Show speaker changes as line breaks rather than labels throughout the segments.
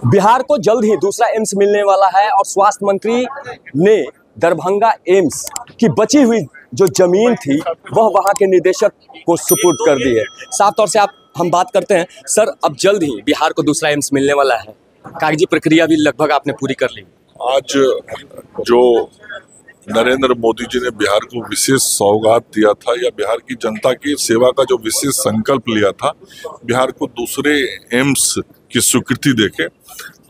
बिहार को जल्द ही दूसरा एम्स मिलने वाला है और स्वास्थ्य मंत्री ने दरभंगा एम्स की बची हुई जो जमीन थी वह वहां के निदेशक को सुपुर्द कर दी है। साफ तौर से हम बात करते हैं सर, अब जल्द ही बिहार को दूसरा एम्स मिलने वाला है, कागजी प्रक्रिया भी लगभग आपने पूरी कर ली।
आज जो नरेंद्र मोदी जी ने बिहार को विशेष सौगात दिया था या बिहार की जनता की सेवा का जो विशेष संकल्प लिया था, बिहार को दूसरे एम्स की स्वीकृति देके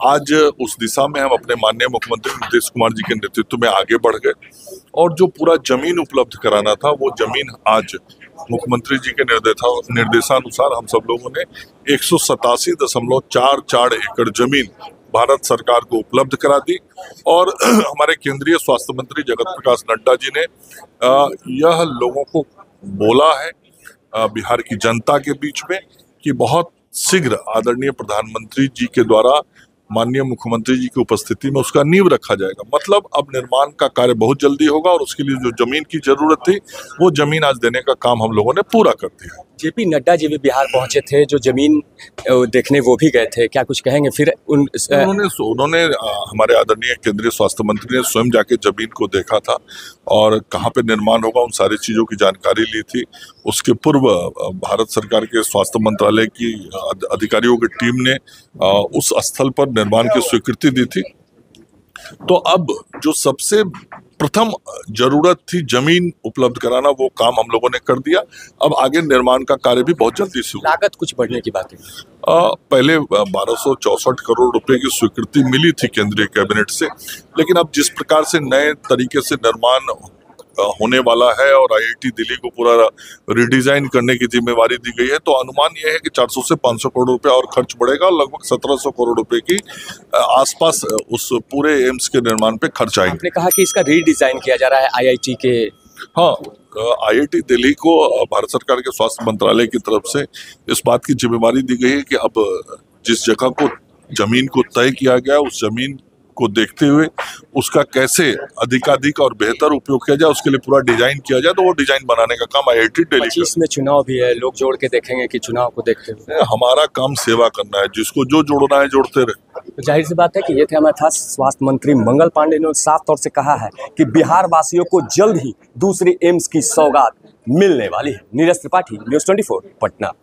आज उस दिशा में हम अपने माननीय मुख्यमंत्री नीतीश कुमार जी के नेतृत्व में आगे बढ़ गए और जो पूरा जमीन उपलब्ध कराना था वो जमीन आज मुख्यमंत्री जी के निर्देशानुसार हम सब लोगों ने 187.44 एकड़ जमीन भारत सरकार को उपलब्ध करा दी। और हमारे केंद्रीय स्वास्थ्य मंत्री जगत प्रकाश नड्डा जी ने यह लोगों को बोला है बिहार की जनता के बीच में कि बहुत शीघ्र आदरणीय प्रधानमंत्री जी के द्वारा माननीय मुख्यमंत्री जी की उपस्थिति में उसका नींव रखा जाएगा। मतलब अब निर्माण का कार्य बहुत जल्दी होगा और उसके लिए जो जमीन की जरूरत थी वो जमीन आज देने का काम हम लोगों ने पूरा कर दिया।
जेपी नड्डा जी भी बिहार पहुंचे थे, जो जमीन देखने वो भी गए थे, क्या कुछ कहेंगे? फिर
उन्होंने हमारे आदरणीय केंद्रीय स्वास्थ्य मंत्री ने स्वयं जाके जमीन को देखा था और कहाँ पे निर्माण होगा उन सारी चीजों की जानकारी ली थी। उसके पूर्व भारत सरकार के स्वास्थ्य मंत्रालय की अधिकारियों की टीम ने उस स्थल पर निर्माण की स्वीकृति दी थी। तो अब जो सबसे प्रथम जरूरत थी जमीन उपलब्ध कराना, वो काम हम लोगों ने कर दिया। अब आगे निर्माण का कार्य भी बहुत जल्दी से होगा।
लागत कुछ बढ़ने की बात है।
पहले 1264 करोड़ रुपए की स्वीकृति मिली थी केंद्रीय कैबिनेट से, लेकिन अब जिस प्रकार से नए तरीके से निर्माण होने वाला है और IIT दिल्ली को पूरा रिडिजाइन करने की जिम्मेवारी दी गई है, तो अनुमान यह है कि 400 से 500 करोड़ रुपए और खर्च बढ़ेगा और लगभग 1700 करोड़ रुपए की आसपास उस पूरे एम्स के निर्माण पे खर्च आएंगे।
आपने कहा कि इसका रीडिजाइन किया जा रहा है IIT के।
हाँ, IIT दिल्ली को भारत सरकार के स्वास्थ्य मंत्रालय की तरफ से इस बात की जिम्मेवारी दी गई है कि अब जिस जगह को जमीन को तय किया गया उस जमीन को देखते हुए उसका कैसे अधिकाधिक और बेहतर उपयोग किया जाए, उसके लिए पूरा डिजाइन किया जाए। तो वो डिजाइन बनाने का काम IIT दिल्ली का।
इसमें चुनाव भी है, लोग जोड़ के देखेंगे कि चुनाव को देखते हुए।
हमारा काम सेवा करना है, जिसको जो जोड़ना है जोड़ते रहे।
तो जाहिर सी बात है कि ये थे हमारे साथ स्वास्थ्य मंत्री मंगल पांडे ने साफ तौर से कहा है कि बिहार वासियों को जल्द ही दूसरी एम्स की सौगात मिलने वाली है। नीरज त्रिपाठी, News 24, पटना।